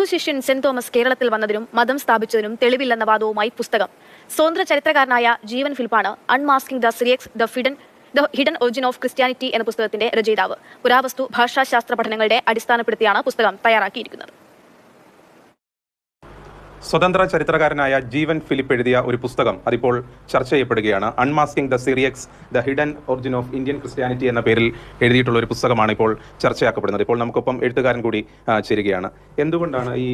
ക്രിസ്തു ശിഷ്യൻ saint Thomas കേരളത്തിൽ വന്നതിനും മതം സ്ഥാപിച്ചതിനും തെളിവില്ലെന്ന വാദവുമായി പുസ്തകം. സ്വതന്ത്ര ചരിത്രകാരനായ ജീവൻ ഫിലിപ്പാണ് unmasking the Syriacs the hidden origin of Christianity എന്ന പുസ്തകത്തിന്റെ രചയിതാവ്. പുരാവസ്തു ഭാഷാശാസ്ത്ര പഠനങ്ങളുടെ അടിസ്ഥാനപ്പെടുത്തിയാണ് പുസ്തകം തയ്യാറാക്കിയിരിക്കുന്നത്. സ്വതന്ത്ര ചരിത്രകാരനായ ജീവൻ ഫിലിപ്പ് എഴുതിയ ഒരു പുസ്തകം അതിപ്പോൾ ചർച്ച ചെയ്യപ്പെടുകയാണ്. Unmasking the Syriacs the hidden origin of Indian Christianity എന്ന പേരിൽ എഴുതിയിട്ടുള്ള ഒരു പുസ്തകമാണ് ഇപ്പോൾ ചർച്ചയാക്കപ്പെടുന്നത്. ഇപ്പോൾ നമുക്കൊപ്പം എഴുത്തുകാരൻ കൂടി ചേരുകയാണ്. എന്തുകൊണ്ടാണ് ഈ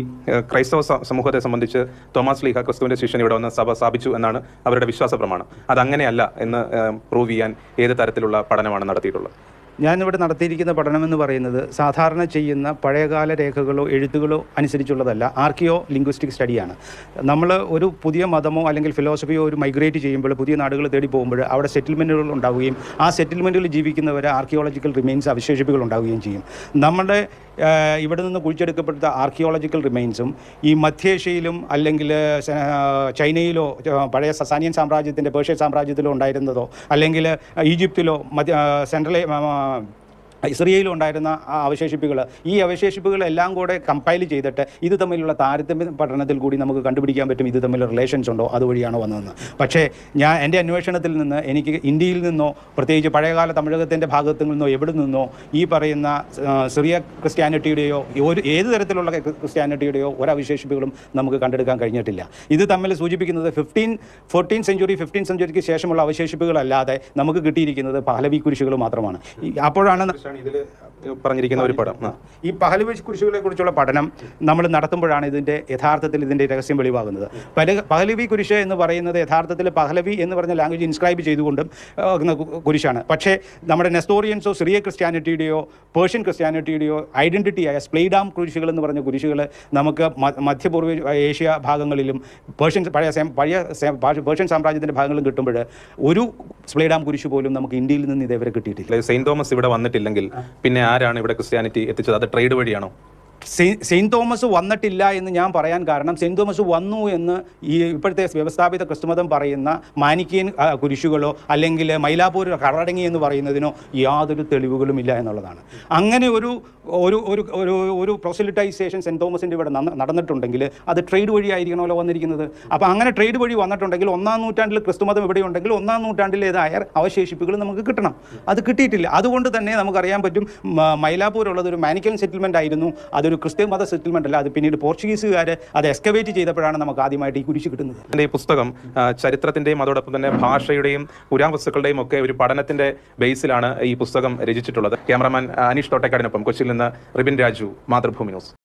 ക്രൈസ്തവ സമൂഹത്തെ സംബന്ധിച്ച് തോമസ് ലീഹ ക്രിസ്തുവിന്റെ ശിഷ്യൻ ഇവിടെ വന്ന് സഭ സ്ഥാപിച്ചു എന്നാണ് അവരുടെ വിശ്വാസ പ്രമാണം? അതങ്ങനെയല്ല എന്ന് പ്രൂവ് ചെയ്യാൻ ഏത് തരത്തിലുള്ള പഠനമാണ് നടത്തിയിട്ടുള്ളത്? ഞാനിവിടെ നടത്തിയിരിക്കുന്ന പഠനമെന്ന് പറയുന്നത് സാധാരണ ചെയ്യുന്ന പഴയകാല രേഖകളോ എഴുത്തുകളോ അനുസരിച്ചുള്ളതല്ല, ആർക്കിയോ ലിംഗ്വിസ്റ്റിക് സ്റ്റഡിയാണ്. നമ്മൾ ഒരു പുതിയ മതമോ അല്ലെങ്കിൽ ഫിലോസഫിയോ ഒരു മൈഗ്രേറ്റ് ചെയ്യുമ്പോൾ, പുതിയ നാടുകൾ തേടി പോകുമ്പോൾ അവിടെ സെറ്റിൽമെൻറ്റുകൾ ഉണ്ടാവുകയും ആ സെറ്റിൽമെൻറ്റുകളിൽ ജീവിക്കുന്നവരെ ആർക്കിയോളജിക്കൽ റിമെയിൻസ് അവശേഷിപ്പുകൾ ഉണ്ടാവുകയും ചെയ്യും. നമ്മുടെ ഇവിടെ നിന്ന് കുഴിച്ചെടുക്കപ്പെട്ട ആർക്കിയോളജിക്കൽ റിമെയിൻസും ഈ മധ്യേഷ്യയിലും അല്ലെങ്കിൽ ചൈനയിലോ പഴയ സസാനിയൻ സാമ്രാജ്യത്തിൻ്റെ പേർഷ്യൻ സാമ്രാജ്യത്തിലോ ഉണ്ടായിരുന്നതോ അല്ലെങ്കിൽ ഈജിപ്തിലോ സെൻട്രൽ സിറിയയിലും ഉണ്ടായിരുന്ന ആ അവശേഷിപ്പുകൾ, ഈ അവശേഷിപ്പുകളെല്ലാം കൂടെ കമ്പൈൽ ചെയ്തിട്ട് ഇത് തമ്മിലുള്ള താരതമ്യ പഠനത്തിൽ കൂടി നമുക്ക് കണ്ടുപിടിക്കാൻ പറ്റും ഇത് തമ്മിൽ റിലേഷൻസ് ഉണ്ടോ, അതുവഴിയാണോ വന്നതെന്ന്. പക്ഷേ എൻ്റെ അന്വേഷണത്തിൽ നിന്ന് എനിക്ക് ഇന്ത്യയിൽ നിന്നോ പ്രത്യേകിച്ച് പഴയകാല തമിഴകത്തിൻ്റെ ഭാഗത്തു നിന്നോ എവിടെ നിന്നോ ഈ പറയുന്ന സിറിയ ക്രിസ്ത്യാനിറ്റിയുടെയോ ഏത് തരത്തിലുള്ള ക്രിസ്ത്യാനിറ്റിയുടെയോ ഒരവശേഷിപ്പുകളും നമുക്ക് കണ്ടെടുക്കാൻ കഴിഞ്ഞിട്ടില്ല. ഇത് തമ്മിൽ സൂചിപ്പിക്കുന്നത് 14th സെഞ്ചുറിക്ക് ശേഷമുള്ള അവശേഷിപ്പുകളല്ലാതെ നമുക്ക് കിട്ടിയിരിക്കുന്നത് പഹലവി കുരിശുകൾ മാത്രമാണ്. അപ്പോഴാണ് പറഞ്ഞിരിക്കുന്ന ഒരു പടം, ഈ പഹലവി കുരിശുകളെ കുറിച്ചുള്ള പഠനം നമ്മൾ നടത്തുമ്പോഴാണ് യഥാർത്ഥത്തിൽ ഇതിൻ്റെ രഹസ്യം വെളിവാകുന്നത്. പഹലവി കുരിശ് എന്ന് പറയുന്നത് യഥാർത്ഥത്തിൽ പഹലവി എന്ന് പറഞ്ഞ ലാംഗ്വേജ് ഇൻസ്ക്രൈബ് ചെയ്തുകൊണ്ടും കുരിശാണ്. പക്ഷേ നമ്മുടെ നെസ്റ്റോറിയൻസോ സിറിയ ക്രിസ്ത്യാനിറ്റിയുടെയോ പേർഷ്യൻ ക്രിസ്ത്യാനിറ്റിയുടെയോ ഐഡൻറ്റിറ്റിയായ സ്പ്ലെയ്ഡാം കുരിശുകൾ എന്ന് പറഞ്ഞ കുരിശുകൾ നമുക്ക് മധ്യപൂർവ്വ ഏഷ്യ ഭാഗങ്ങളിലും പേർഷ്യൻ സാമ്രാജ്യത്തിൻ്റെ ഭാഗങ്ങളിലും കിട്ടുമ്പോൾ ഒരു സ്പ്ലെയ്ഡാം കുരിശ് പോലും നമുക്ക് ഇന്ത്യയിൽ നിന്ന് ഇതേവരെ കിട്ടിയിട്ടില്ല. സെയിന്റ് തോമസ് ഇവിടെ വന്നിട്ടില്ലെങ്കിൽ പിന്നെ ആരാണ് ഇവിടെ ക്രിസ്ത്യാനിറ്റി എത്തിച്ചത്? അത് ട്രേഡ് വഴിയാണോ? സെയിൻറ്റ് തോമസ് വന്നിട്ടില്ല എന്ന് ഞാൻ പറയാൻ കാരണം സെയിൻറ്റ് തോമസ് വന്നു എന്ന് ഈ ഇപ്പോഴത്തെ വ്യവസ്ഥാപിത ക്രിസ്തുമതം പറയുന്ന മാനിക്കിയൻ കുരിശുകളോ അല്ലെങ്കിൽ മൈലാപ്പൂർ കറടങ്ങി എന്ന് പറയുന്നതിനോ യാതൊരു തെളിവുകളും ഇല്ല എന്നുള്ളതാണ്. അങ്ങനെ ഒരു ഒരു ഒരു ഒരു പ്രോസിലിറ്റൈസേഷൻ സെൻറ്റ് തോമസിൻ്റെ ഇവിടെ നടന്നിട്ടുണ്ടെങ്കിൽ അത് ട്രേഡ് വഴി ആയിരിക്കണമല്ലോ വന്നിരിക്കുന്നത്. അപ്പോൾ അങ്ങനെ ട്രേഡ് വഴി വന്നിട്ടുണ്ടെങ്കിൽ 1-ാം നൂറ്റാണ്ടിൽ ക്രിസ്തുമതം എവിടെയുണ്ടെങ്കിൽ 1-ാം നൂറ്റാണ്ടിലേതായ അവശേഷിപ്പുകൾ നമുക്ക് കിട്ടണം. അത് കിട്ടിയിട്ടില്ല. അതുകൊണ്ട് തന്നെ നമുക്കറിയാൻ പറ്റും മൈലാപ്പൂരുള്ളത് ഒരു മാനിക്കൻ സെറ്റിൽമെൻ്റ് ആയിരുന്നു. അതൊരു ക്രിസ്ത്യൻ മത സെറ്റിൽമെൻ്റ് അല്ല. അത് പിന്നീട് പോർച്ചുഗീസുകാർ അത് എക്സ്കവേറ്റ് ചെയ്തപ്പോഴാണ് നമുക്ക് ആദ്യമായിട്ട് ഈ കുരിശ് കിട്ടുന്നത്. ഈ പുസ്തകം ചരിത്രത്തിൻ്റെയും അതോടൊപ്പം തന്നെ ഭാഷയുടെയും പുരാവസ്തുക്കളുടെയും ഒക്കെ ഒരു പഠനത്തിൻ്റെ ബേസിലാണ് ഈ പുസ്തകം രചിച്ചിട്ടുള്ളത്. ക്യാമറാമാൻ അനീഷ് തോട്ടേക്കാടിനൊപ്പം കൊച്ചിയിൽ നിന്ന് റിബിൻ രാജു, മാതൃഭൂമി ന്യൂസ്.